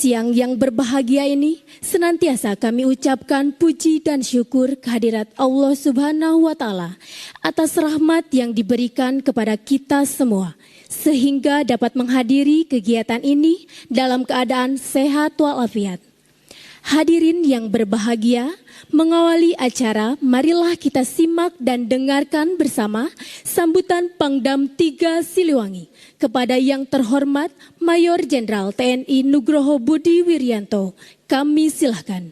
siang yang berbahagia ini, senantiasa kami ucapkan puji dan syukur kehadirat Allah Subhanahu wa Ta'ala atas rahmat yang diberikan kepada kita semua, sehingga dapat menghadiri kegiatan ini dalam keadaan sehat walafiat. Hadirin yang berbahagia, mengawali acara, marilah kita simak dan dengarkan bersama sambutan Pangdam 3 Siliwangi kepada yang terhormat Mayor Jenderal TNI Nugroho Budi Wiryanto. Kami silahkan.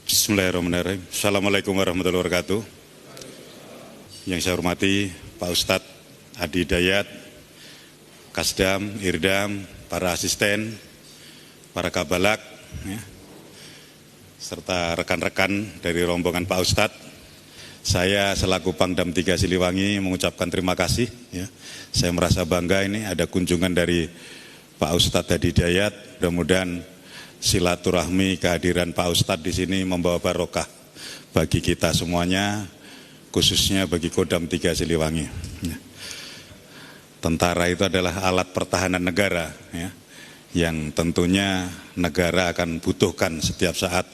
Bismillahirrahmanirrahim. Assalamualaikum warahmatullahi wabarakatuh. Yang saya hormati Pak Ustadz Adi Dayat, Kasdam, Irdam, para asisten, para kabalak, serta rekan-rekan dari rombongan Pak Ustadz. Saya selaku Pangdam 3 Siliwangi mengucapkan terima kasih. Saya merasa bangga ini ada kunjungan dari Pak Ustadz Adi Dayat. Mudah-mudahan silaturahmi kehadiran Pak Ustadz di sini membawa barokah bagi kita semuanya, khususnya bagi Kodam 3 Siliwangi. Tentara itu adalah alat pertahanan negara, yang tentunya negara akan butuhkan setiap saat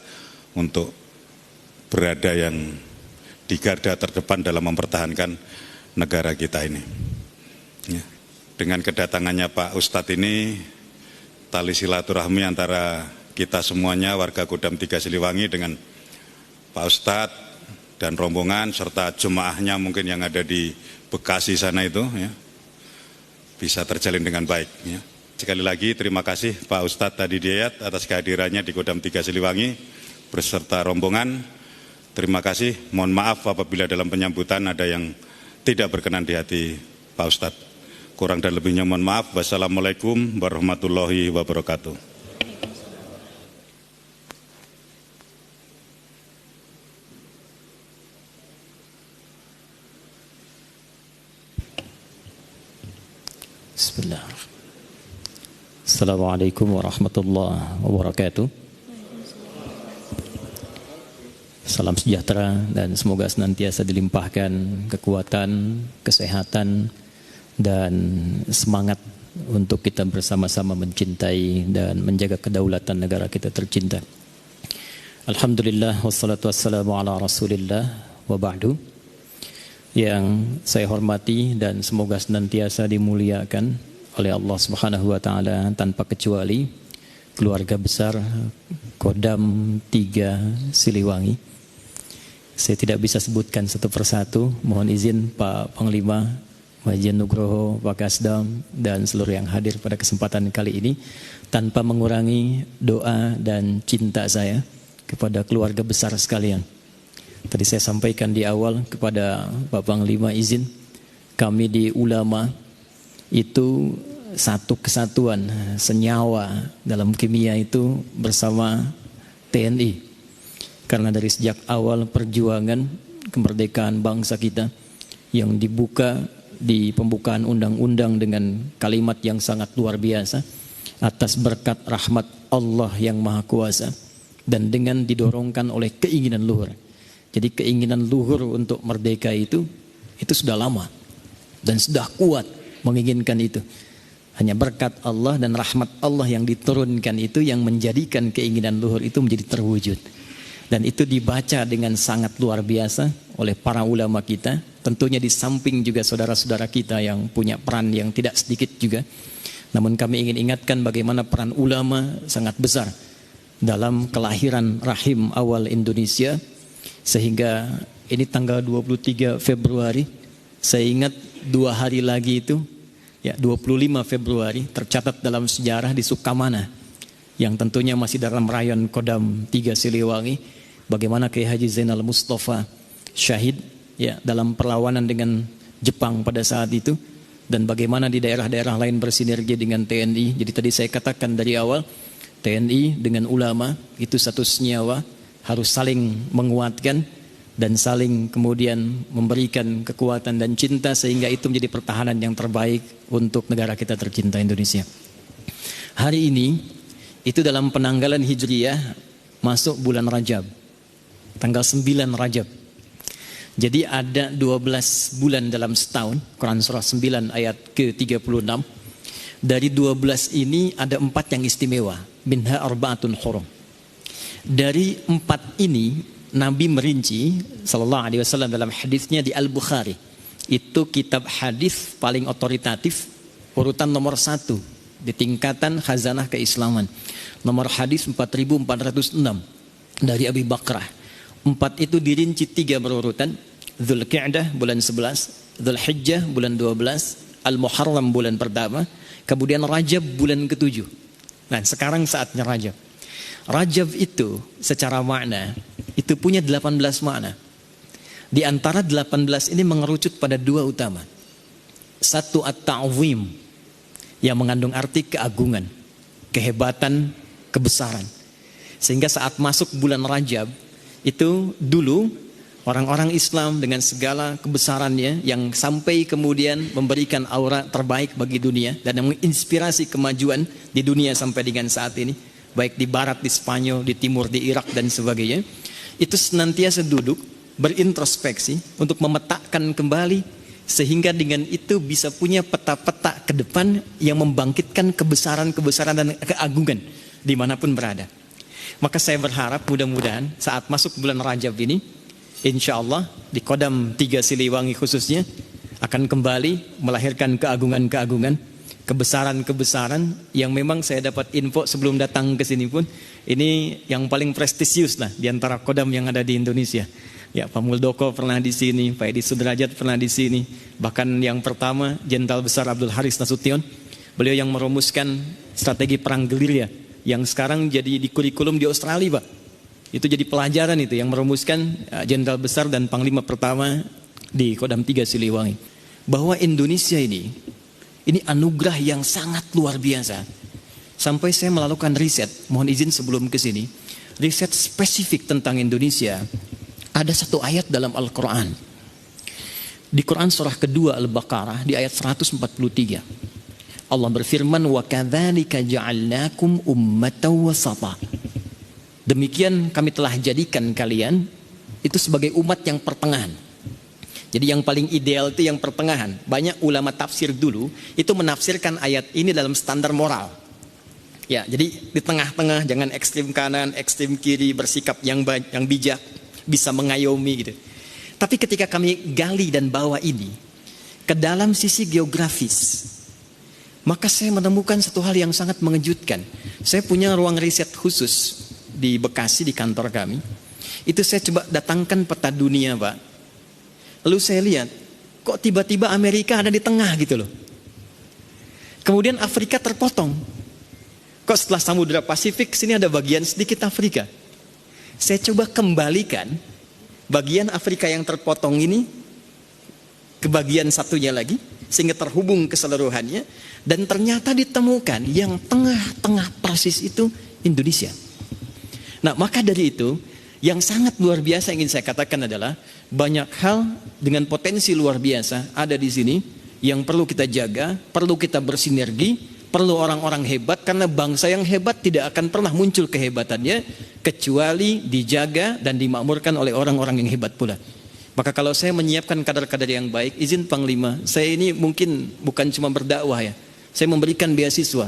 untuk berada yang di garda terdepan dalam mempertahankan negara kita ini. Dengan kedatangannya Pak Ustadz ini, tali silaturahmi antara kita semuanya warga Kodam 3 Siliwangi dengan Pak Ustadz dan rombongan serta jemaahnya mungkin yang ada di Bekasi sana itu, bisa terjalin dengan baik. Sekali lagi terima kasih Pak Ustadz Adi Dayat atas kehadirannya di Kodam 3 Siliwangi beserta rombongan. Terima kasih, mohon maaf apabila dalam penyambutan ada yang tidak berkenan di hati Pak Ustadz. Kurang dan lebihnya mohon maaf. Wassalamualaikum warahmatullahi wabarakatuh. Bismillahirrahmanirrahim. Assalamualaikum warahmatullahi wabarakatuh. Salam sejahtera dan semoga senantiasa dilimpahkan kekuatan, kesehatan, dan semangat untuk kita bersama-sama mencintai dan menjaga kedaulatan negara kita tercinta. Alhamdulillah wassalatu wassalamu ala rasulillah wa ba'du. Yang saya hormati dan semoga senantiasa dimuliakan oleh Allah Subhanahu wa Ta'ala tanpa kecuali keluarga besar Kodam 3 Siliwangi. Saya tidak bisa sebutkan satu persatu, mohon izin Pak Panglima, Majen Nugroho, Pak Kasdam, dan seluruh yang hadir pada kesempatan kali ini, tanpa mengurangi doa dan cinta saya kepada keluarga besar sekalian. Tadi saya sampaikan di awal kepada Pak Panglima, izin kami di ulama itu satu kesatuan, senyawa dalam kimia itu bersama TNI. Karena dari sejak awal perjuangan kemerdekaan bangsa kita yang dibuka di pembukaan undang-undang dengan kalimat yang sangat luar biasa, atas berkat rahmat Allah yang Maha Kuasa dan dengan didorongkan oleh keinginan luhur. Jadi keinginan luhur untuk merdeka itu sudah lama dan sudah kuat menginginkan itu. Hanya berkat Allah dan rahmat Allah yang diturunkan itu yang menjadikan keinginan luhur itu menjadi terwujud. Dan itu dibaca dengan sangat luar biasa oleh para ulama kita. Tentunya di samping juga saudara-saudara kita yang punya peran yang tidak sedikit juga. Namun kami ingin ingatkan bagaimana peran ulama sangat besar dalam kelahiran rahim awal Indonesia. Sehingga ini tanggal 23 Februari, saya ingat 2 hari lagi itu, 25 Februari tercatat dalam sejarah di Sukamana, yang tentunya masih dalam rayon Kodam 3 Siliwangi, bagaimana Kiai Haji Zainal Mustafa syahid dalam perlawanan dengan Jepang pada saat itu, dan bagaimana di daerah-daerah lain bersinergi dengan TNI. Jadi tadi saya katakan dari awal, TNI dengan ulama itu satu senyawa, harus saling menguatkan dan saling kemudian memberikan kekuatan dan cinta sehingga itu menjadi pertahanan yang terbaik untuk negara kita tercinta Indonesia. Hari ini itu dalam penanggalan Hijriyah masuk bulan Rajab, tanggal 9 Rajab. Jadi ada 12 bulan dalam setahun. Quran surah 9 ayat ke-36. Dari 12 ini ada 4 yang istimewa. Minha arba'atun hurum. Dari 4 ini Nabi merinci sallallahu alaihi wasallam dalam hadisnya di Al-Bukhari. Itu kitab hadis paling otoritatif, urutan nomor 1 di tingkatan khazanah keislaman. Nomor hadis 4406 dari Abi Bakrah. 4 itu dirinci 3 berurutan. Dzulqa'dah bulan 11, Dzulhijjah bulan 12, Al-Muharram bulan pertama, kemudian Rajab bulan ke-7. Nah, sekarang saatnya Rajab. Rajab itu secara makna itu punya 18 makna. Di antara 18 ini mengerucut pada 2 utama. 1 at-ta'zim yang mengandung arti keagungan, kehebatan, kebesaran. Sehingga saat masuk bulan Rajab itu dulu orang-orang Islam dengan segala kebesarannya yang sampai kemudian memberikan aura terbaik bagi dunia dan menginspirasi kemajuan di dunia sampai dengan saat ini, baik di barat, di Spanyol, di timur, di Irak dan sebagainya, itu senantiasa duduk berintrospeksi untuk memetakan kembali sehingga dengan itu bisa punya peta-peta ke depan yang membangkitkan kebesaran-kebesaran dan keagungan dimanapun berada. Maka saya berharap mudah-mudahan saat masuk bulan Rajab ini, insya Allah di Kodam 3 Siliwangi khususnya akan kembali melahirkan keagungan-keagungan, kebesaran-kebesaran yang memang saya dapat info sebelum datang ke sini pun ini yang paling prestisius lah di antara Kodam yang ada di Indonesia. Ya, Pak Muldoko pernah di sini, Pak Edi Sudrajat pernah di sini. Bahkan yang pertama Jenderal Besar Abdul Haris Nasution, beliau yang merumuskan strategi perang gerilya yang sekarang jadi di kurikulum di Australia, Pak. Itu jadi pelajaran itu yang merumuskan Jenderal Besar dan Panglima pertama di Kodam 3 Siliwangi. Bahwa Indonesia ini anugerah yang sangat luar biasa. Sampai saya melakukan riset, mohon izin sebelum ke sini, riset spesifik tentang Indonesia. Ada 1 ayat dalam Al-Quran. Di Quran surah kedua Al-Baqarah di ayat 143. Allah berfirman, wa kadzalika ja'alnakum ummatan wasata. Demikian kami telah jadikan kalian itu sebagai umat yang pertengahan. Jadi yang paling ideal itu yang pertengahan. Banyak ulama tafsir dulu itu menafsirkan ayat ini dalam standar moral. Ya, jadi di tengah-tengah, jangan ekstrem kanan, ekstrem kiri, bersikap yang bijak, bisa mengayomi gitu. Tapi ketika kami gali dan bawa ini ke dalam sisi geografis, maka saya menemukan satu hal yang sangat mengejutkan. Saya punya ruang riset khusus di Bekasi di kantor kami. Itu saya coba datangkan peta dunia, Pak. Lalu saya lihat, kok tiba-tiba Amerika ada di tengah gitu loh. Kemudian Afrika terpotong. Kok setelah Samudra Pasifik sini ada bagian sedikit Afrika. Saya coba kembalikan bagian Afrika yang terpotong ini ke bagian satunya lagi sehingga terhubung keseluruhannya, dan ternyata ditemukan yang tengah-tengah persis itu Indonesia. Nah, maka dari itu yang sangat luar biasa yang ingin saya katakan adalah banyak hal dengan potensi luar biasa ada di sini yang perlu kita jaga, perlu kita bersinergi. Perlu orang-orang hebat, karena bangsa yang hebat tidak akan pernah muncul kehebatannya kecuali dijaga dan dimakmurkan oleh orang-orang yang hebat pula. Maka kalau saya menyiapkan kader-kader yang baik, izin Panglima, saya ini mungkin bukan cuma berdakwah ya, saya memberikan beasiswa.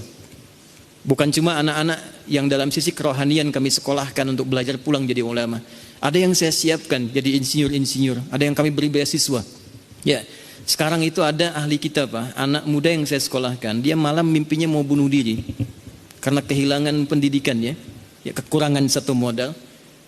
Bukan cuma anak-anak yang dalam sisi kerohanian kami sekolahkan untuk belajar pulang jadi ulama. Ada yang saya siapkan jadi insinyur-insinyur, ada yang kami beri beasiswa. Ya. Sekarang itu ada ahli kita, Pak, anak muda yang saya sekolahkan, dia malam mimpinya mau bunuh diri karena kehilangan pendidikannya, ya, kekurangan satu modal.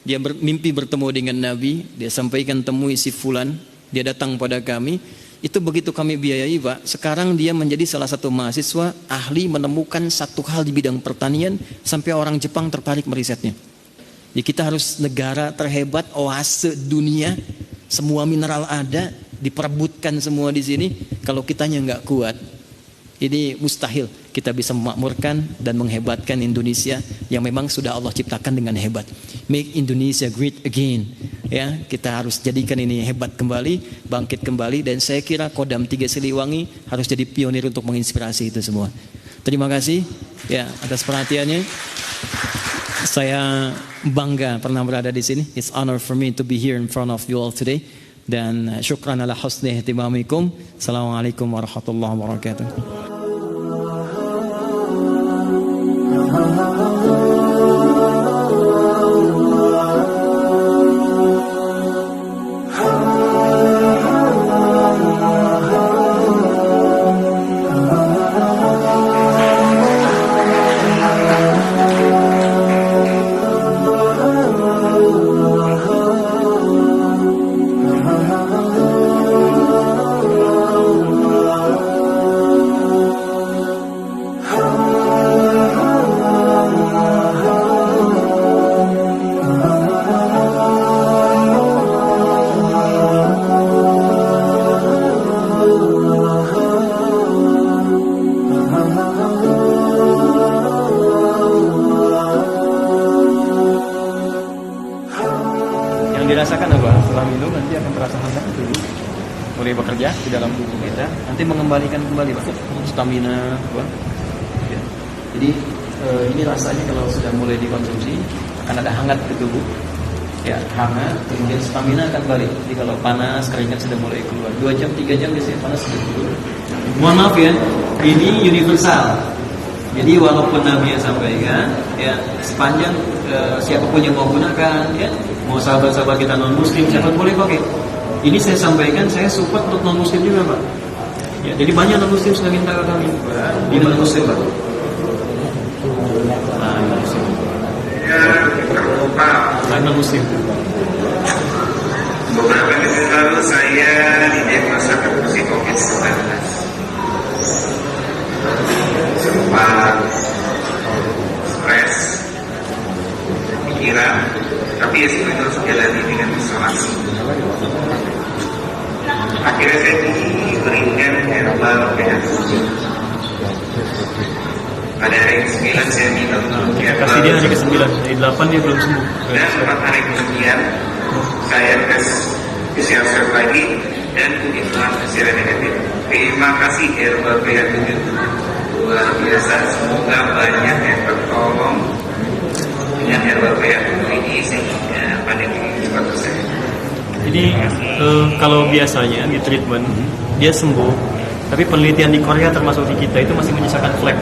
Dia mimpi bertemu dengan Nabi, dia sampaikan temui si fulan, dia datang pada kami. Itu begitu kami biayai, Pak. Sekarang dia menjadi salah satu mahasiswa ahli menemukan satu hal di bidang pertanian sampai orang Jepang tertarik merisetnya. Jadi kita harus negara terhebat, oase dunia, semua mineral ada, diperebutkan semua di sini. Kalau kitanya nggak kuat, ini mustahil kita bisa memakmurkan dan menghebatkan Indonesia yang memang sudah Allah ciptakan dengan hebat. Make Indonesia great again. Ya, kita harus jadikan ini hebat kembali, bangkit kembali, dan saya kira Kodam 3 Siliwangi harus jadi pionir untuk menginspirasi itu semua. Terima kasih ya atas perhatiannya. Saya bangga pernah berada di sini. It's honor for me to be here in front of you all today. Dan syukran ala husni ihtimamikum. Assalamualaikum warahmatullahi wabarakatuh. Yang dirasakan apa? Setelah minum nanti akan terasa hangat dulu, mulai bekerja di dalam tubuh kita, nanti mengembalikan kembali Pak stamina Pak. Ya. Jadi ini rasanya kalau sudah mulai dikonsumsi akan ada hangat di tubuh, ya hangat, kemudian stamina akan balik. Jadi kalau panas, keringat sudah mulai keluar, 2 jam 3 jam biasanya panas sudah keluar. Mohon maaf ya, ini universal. Jadi walaupun Nabi yang sampaikan, ya sepanjang siapapun yang mau gunakan, ya mau sahabat-sahabat kita non muslim, siapa boleh pakai. Ini saya sampaikan, saya support untuk non muslim juga Pak. Ya, jadi banyak non muslim sudah minta ke kami. Di non muslim Pak. Nah, non muslim. Non muslim. Beberapa minggu lalu saya didiagnosa depresi COVID-19. Sempat stres, pikiran, tapi ya sebenarnya harus jalani dengan isolasi. Akhirnya saya diberikan herbal PHC. Pada hari ke-9 saya minum Kasih dia hari ke-9, hari 8 dia belum sembuh. dan 4 hari kemudian saya tes PCR swab lagi dan kebetulan hasilnya negatif. Terima kasih herbal PHC itu luar biasa. Semoga banyak yang tertolong dengan herbal PHC ini sehingga pandemi cepat selesai. Jadi kalau biasanya di treatment dia sembuh, tapi penelitian di Korea termasuk di kita itu masih menyisakan flek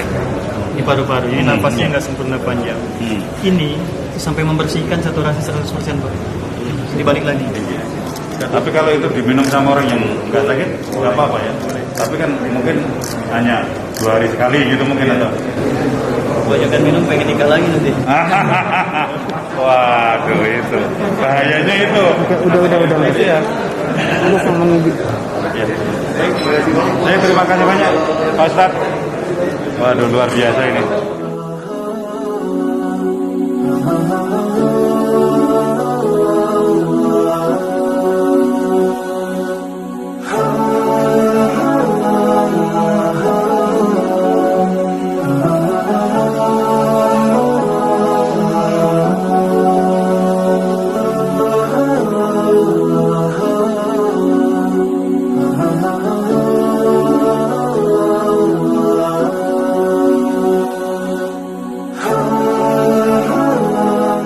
di paru-paru. Jadi nafasnya nggak sempurna panjang. Ini sampai membersihkan saturasi 100% Pak. Dibalik lagi. Tapi kalau itu diminum sama orang yang nggak sakit, nggak apa-apa ya. Tapi kan mungkin hanya 2 hari sekali gitu mungkin atau. Kebanyakan minum pengen nikah lagi nanti. Waduh itu bahayanya itu. Udah. Itu ya. Udah sama ngibit. Ya. Saya terima kasih banyak Pak Ustadz. Waduh luar biasa ini.